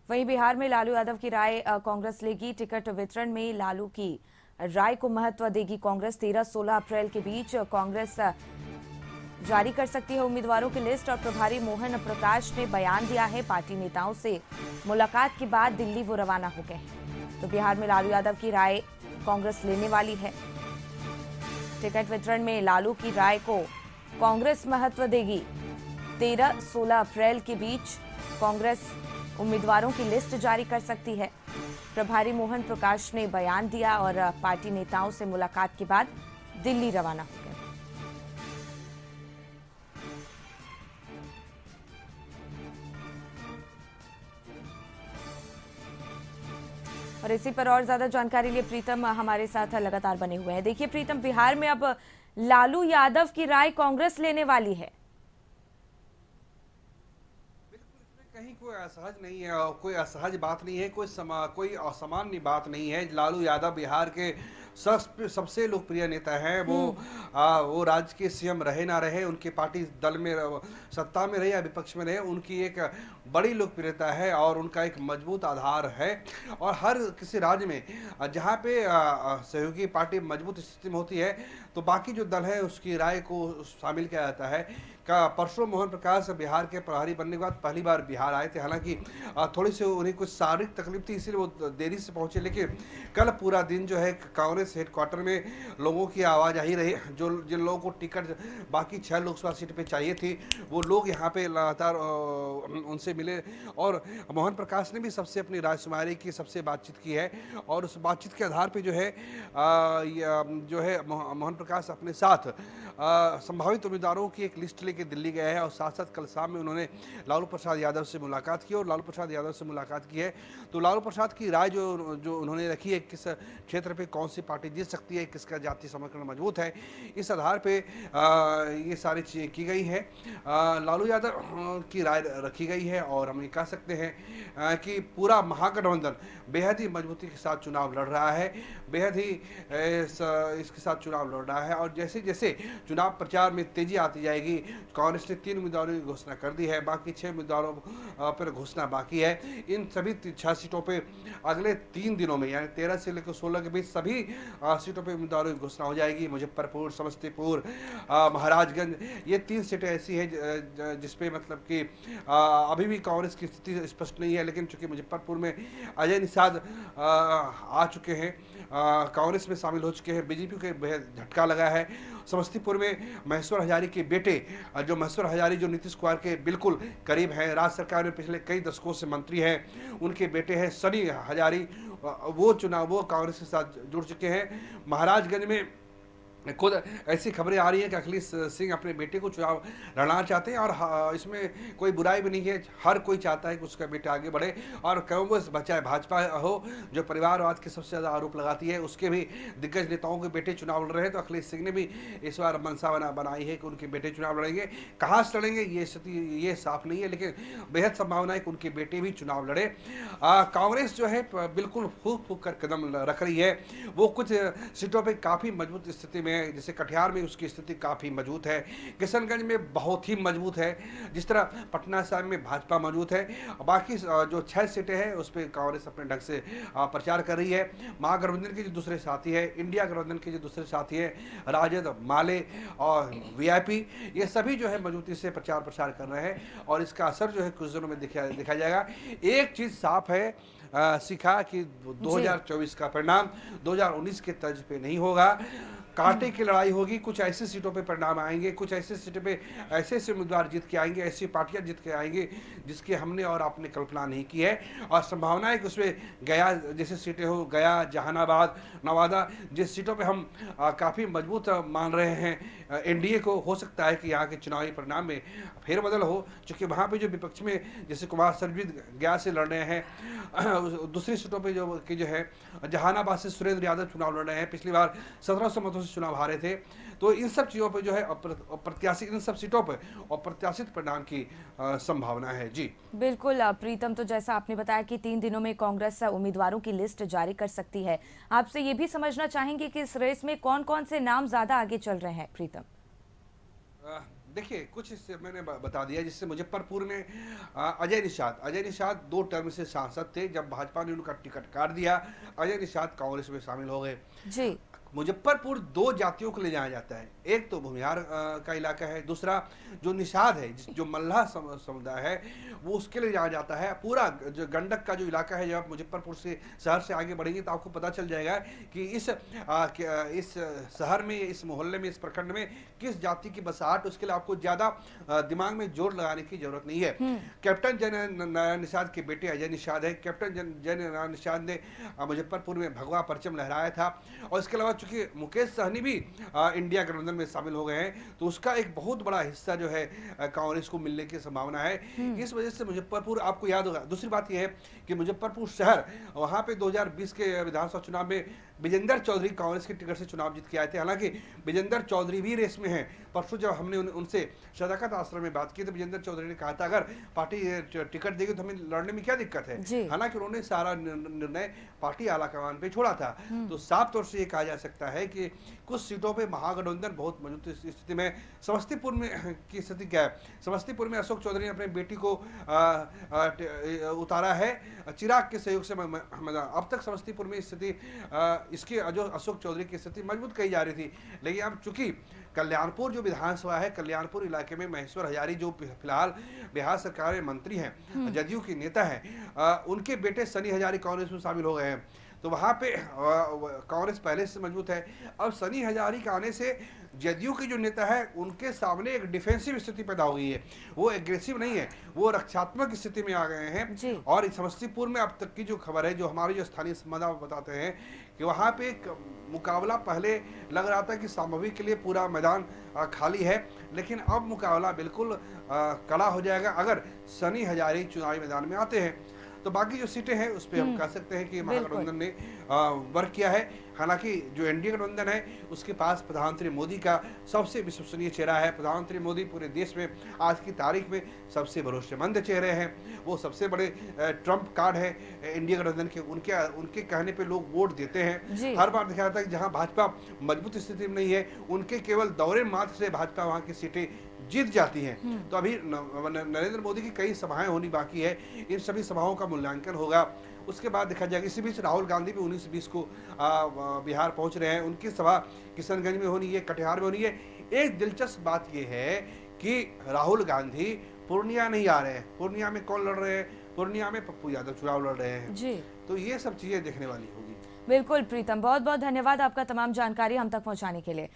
वहीं बिहार में लालू यादव की राय कांग्रेस लेगी। टिकट वितरण में लालू की राय को महत्व देगी कांग्रेस। 13-16 अप्रैल के बीच कांग्रेस जारी कर सकती है उम्मीदवारों की लिस्ट। और प्रभारी मोहन प्रकाश ने बयान दिया है, पार्टी नेताओं से मुलाकात के बाद दिल्ली वो रवाना हो गए हैं। तो बिहार में लालू यादव की राय कांग्रेस लेने वाली है। टिकट वितरण में लालू की राय को कांग्रेस महत्व देगी। 13-16 अप्रैल के बीच कांग्रेस उम्मीदवारों की लिस्ट जारी कर सकती है। प्रभारी मोहन प्रकाश ने बयान दिया और पार्टी नेताओं से मुलाकात के बाद दिल्ली रवाना हो गए। और इसी पर और ज्यादा जानकारी लिए प्रीतम हमारे साथ लगातार बने हुए हैं। देखिए प्रीतम, बिहार में अब लालू यादव की राय कांग्रेस लेने वाली है। कहीं कोई असहज नहीं है और कोई असहज बात नहीं है, कोई असामान्य बात नहीं है। लालू यादव बिहार के सबसे लोकप्रिय नेता हैं। वो राज्य के सीएम रहे ना रहे, उनकी पार्टी दल में सत्ता में रहे या विपक्ष में रहे, उनकी एक बड़ी लोकप्रियता है और उनका एक मजबूत आधार है। और हर किसी राज्य में जहाँ पे सहयोगी पार्टी मजबूत स्थिति में होती है तो बाकी जो दल है उसकी राय को शामिल किया जाता है। परसों मोहन प्रकाश बिहार के प्रभारी बनने के बाद पहली बार बिहार आए थे। हालांकि थोड़ी सी उन्हें कुछ शारीरिक तकलीफ थी, इसीलिए वो देरी से पहुंचे, लेकिन कल पूरा दिन जो है कांग्रेस हेडक्वार्टर में लोगों की आवाज़ आई रही। जिन लोगों को टिकट बाकी 6 लोकसभा सीट पे चाहिए थी वो लोग यहाँ पे लगातार उनसे मिले और मोहन प्रकाश ने भी सबसे अपनी राय शुमारी की, सबसे बातचीत की है। और उस बातचीत के आधार पर जो है मोहन प्रकाश अपने साथ संभावित उम्मीदवारों की एक लिस्ट लेके दिल्ली गए हैं और साथ साथ कल शाम में उन्होंने लालू प्रसाद यादव से मुलाकात की। और लालू प्रसाद यादव से मुलाकात की है तो लालू प्रसाद की राय जो उन्होंने रखी है, किस क्षेत्र पे कौन सी पार्टी जीत सकती है, किसका जातीय समीकरण मजबूत है, इस आधार पे ये सारी चीज़ें की गई है। लालू यादव की राय रखी गई है और हम ये कह सकते हैं कि पूरा महागठबंधन बेहद ही मजबूती के साथ चुनाव लड़ रहा है, बेहद ही इसके साथ चुनाव लड़ रहा है। और जैसे जैसे चुनाव प्रचार में तेजी आती जाएगी, कांग्रेस ने 3 उम्मीदवारों की घोषणा कर दी है, बाकी 6 उम्मीदवारों पर घोषणा बाकी है। इन सभी 6 सीटों पे अगले 3 दिनों में यानी 13 से लेकर 16 के बीच सभी सीटों पे उम्मीदवारों की घोषणा हो जाएगी। मुजफ्फरपुर, समस्तीपुर, महाराजगंज, ये 3 सीटें ऐसी है जिसपे मतलब कि अभी भी कांग्रेस की स्थिति स्पष्ट नहीं है, लेकिन चूंकि मुजफ्फरपुर में अजय निषाद आ चुके हैं, कांग्रेस में शामिल हो चुके हैं, बीजेपी को बेहद झटका लगा है। समस्तीपुर में महेश्वर हजारी के बेटे महेश्वर हजारी जो नीतीश कुमार के बिल्कुल करीब हैं, राज्य सरकार में पिछले कई दशकों से मंत्री हैं, उनके बेटे हैं सनी हजारी, वो कांग्रेस के साथ जुड़ चुके हैं। महाराजगंज में खुद ऐसी खबरें आ रही हैं कि अखिलेश सिंह अपने बेटे को चुनाव लड़ना चाहते हैं और इसमें कोई बुराई भी नहीं है। हर कोई चाहता है कि उसका बेटा आगे बढ़े और कांग्रेस चाहे भाजपा हो जो परिवारवाद के सबसे ज़्यादा आरोप लगाती है, उसके भी दिग्गज नेताओं के बेटे चुनाव लड़ रहे हैं। तो अखिलेश सिंह ने भी इस बार मनसा बनाई है कि उनके बेटे चुनाव लड़ेंगे। कहाँ से लड़ेंगे ये स्थिति ये साफ नहीं है, लेकिन बेहद संभावना है कि उनके बेटे भी चुनाव लड़े। कांग्रेस जो है बिल्कुल फूक फूक कर कदम रख रही है। वो कुछ सीटों पर काफ़ी मजबूत स्थिति में, जैसे कटिहार में उसकी स्थिति काफ़ी मजबूत है, किशनगंज में बहुत ही मजबूत है, जिस तरह पटना साहिब में भाजपा मजबूत है। बाकी जो 6 सीटें हैं उस पर कांग्रेस अपने ढंग से प्रचार कर रही है। महागठबंधन के जो दूसरे साथी है, इंडिया गठबंधन के जो दूसरे साथी है, राजद, माले और वीआईपी, ये सभी जो है मजबूती से प्रचार कर रहे हैं और इसका असर जो है कुछ दिनों में दिखा जाएगा। एक चीज़ साफ है सीखा कि 2024 का परिणाम 2019 के तर्ज पे नहीं होगा, कांटे की लड़ाई होगी। कुछ ऐसी सीटों पे परिणाम आएंगे, कुछ ऐसी सीटों पे ऐसे उम्मीदवार जीत के आएंगे, ऐसी पार्टियां जीत के आएंगे जिसकी हमने और आपने कल्पना नहीं की है। और संभावना है कि उसमें गया जैसे सीटें हो, गया, जहानाबाद, नवादा, जिस सीटों पे हम काफ़ी मजबूत मान रहे हैं एनडीए को, हो सकता है कि यहाँ के चुनावी परिणाम में फेरबदल हो। चूँकि वहाँ पर जो विपक्ष में जैसे कुमार सर्वजीत गया से लड़ रहे हैं, दूसरी सीटों पर जो है जहानाबाद से सुरेंद्र यादव चुनाव लड़ रहे हैं, पिछली बार 1700 मतों से चुनाव हारे थे। तो इन सब चीज़ों पर जो है अप्रत्याशित, इन सब सीटों पर अप्रत्याशित परिणाम की संभावना है। जी बिल्कुल प्रीतम, तो जैसा आपने बताया कि 3 दिनों में कांग्रेस उम्मीदवारों की लिस्ट जारी कर सकती है। आपसे ये भी समझना चाहेंगे कि इस रेस में कौन कौन से नाम ज्यादा आगे चल रहे हैं प्रीतम? देखिए, कुछ इससे मैंने बता दिया, जिससे मुजफ्फरपुर में अजय निषाद 2 टर्म से सांसद थे। जब भाजपा ने उनका टिकट काट दिया, अजय निषाद कांग्रेस में शामिल हो गए। जी। मुजफ्फरपुर 2 जातियों को ले जाया जाता है, एक तो भूमिहार का इलाका है, दूसरा जो निषाद है, जो मल्लाह समुदाय है, वो उसके लिए जाया जाता है। पूरा जो गंडक का जो इलाका है, जब आप मुजफ्फरपुर से शहर से आगे बढ़ेंगे तो आपको पता चल जाएगा कि इस शहर में, इस मोहल्ले में, इस प्रखंड में किस जाति की बसाहट, उसके लिए आपको ज़्यादा दिमाग में जोर लगाने की जरूरत नहीं है। कैप्टन जय नारायण निषाद के बेटे अजय निषाद है। कैप्टन जय नारायण निषाद ने मुजफ्फरपुर में भगवा परचम लहराया था, और इसके अलावा चूंकि मुकेश सहनी भी इंडिया गठबंधन में शामिल हो गए हैं, तो उसका एक बहुत बड़ा हिस्सा जो है कांग्रेस को मिलने की संभावना है। इस वजह से मुजफ्फरपुर, आपको याद होगा, दूसरी बात यह है कि मुजफ्फरपुर शहर, वहां पे 2020 के विधानसभा चुनाव में विजेंद्र चौधरी कांग्रेस के टिकट से चुनाव जीत के आए थे। हालांकि विजेंद्र चौधरी भी रेस में हैं। परसों जब हमने उनसे सदाकत आश्रम में बात की तो विजेंद्र चौधरी ने कहा था, अगर पार्टी टिकट देगी तो हमें लड़ने में क्या दिक्कत है। हालांकि उन्होंने सारा निर्णय पार्टी आलाकमान पे छोड़ा था। तो साफ तौर से ये कहा जा सकता है कि कुछ सीटों पे महागठबंधन बहुत मजबूत स्थिति में। समस्तीपुर में की स्थिति क्या है? समस्तीपुर में अशोक चौधरी ने अपने बेटी को उतारा है चिराग के सहयोग से। अब तक समस्तीपुर में स्थिति, इसकी जो अशोक चौधरी की स्थिति मजबूत कही जा रही थी, लेकिन अब चूंकि कल्याणपुर जो विधानसभा है, कल्याणपुर इलाके में महेश्वर हजारी जो फिलहाल बिहार सरकार में मंत्री हैं, जदयू के नेता हैं, उनके बेटे सनी हजारी कांग्रेस में शामिल हो गए हैं। तो वहाँ पे कांग्रेस पहले से मजबूत है। अब सनी हजारी के आने से जदयू के जो नेता है उनके सामने एक डिफेंसिव स्थिति पैदा हो गई है। वो एग्रेसिव नहीं है, वो रक्षात्मक स्थिति में आ गए हैं। और समस्तीपुर में अब तक की जो खबर है, जो हमारे जो स्थानीय संवाददाता बताते हैं कि वहाँ पे एक मुकाबला, पहले लग रहा था कि संभावित के लिए पूरा मैदान खाली है, लेकिन अब मुकाबला बिल्कुल कड़ा हो जाएगा अगर सनी हजारी चुनावी मैदान में आते हैं। तो बाकी जो सीटें हैं उस पर हम कह सकते हैं कि महागठबंधन ने वर्क किया है। हालांकि जो एनडीए गठबंधन है उसके पास प्रधानमंत्री मोदी का सबसे विश्वसनीय चेहरा है। प्रधानमंत्री मोदी पूरे देश में आज की तारीख में सबसे भरोसेमंद चेहरे हैं। वो सबसे बड़े ट्रम्प कार्ड है एनडीए गठबंधन के। उनके कहने पे लोग वोट देते हैं। हर बार देखा जाता है कि जहां भाजपा मजबूत स्थिति में नहीं है, उनके केवल दौरे मात्र से भाजपा वहां की सीटें जीत जाती हैं। तो अभी नरेंद्र मोदी की कई सभाएं होनी बाकी है, इन सभी सभाओं का मूल्यांकन होगा, उसके बाद देखा जाएगा। इसी बीच राहुल गांधी भी 19-20 को बिहार पहुंच रहे हैं। उनकी सभा किशनगंज में होनी है, कटिहार में होनी है। एक दिलचस्प बात यह है कि राहुल गांधी पूर्णिया नहीं आ रहे हैं। पूर्णिया में कौन लड़ रहे हैं? पूर्णिया में पप्पू यादव चुनाव लड़ रहे हैं जी। तो ये सब चीजें देखने वाली होगी। बिल्कुल प्रीतम, बहुत बहुत धन्यवाद आपका तमाम जानकारी हम तक पहुंचाने के लिए।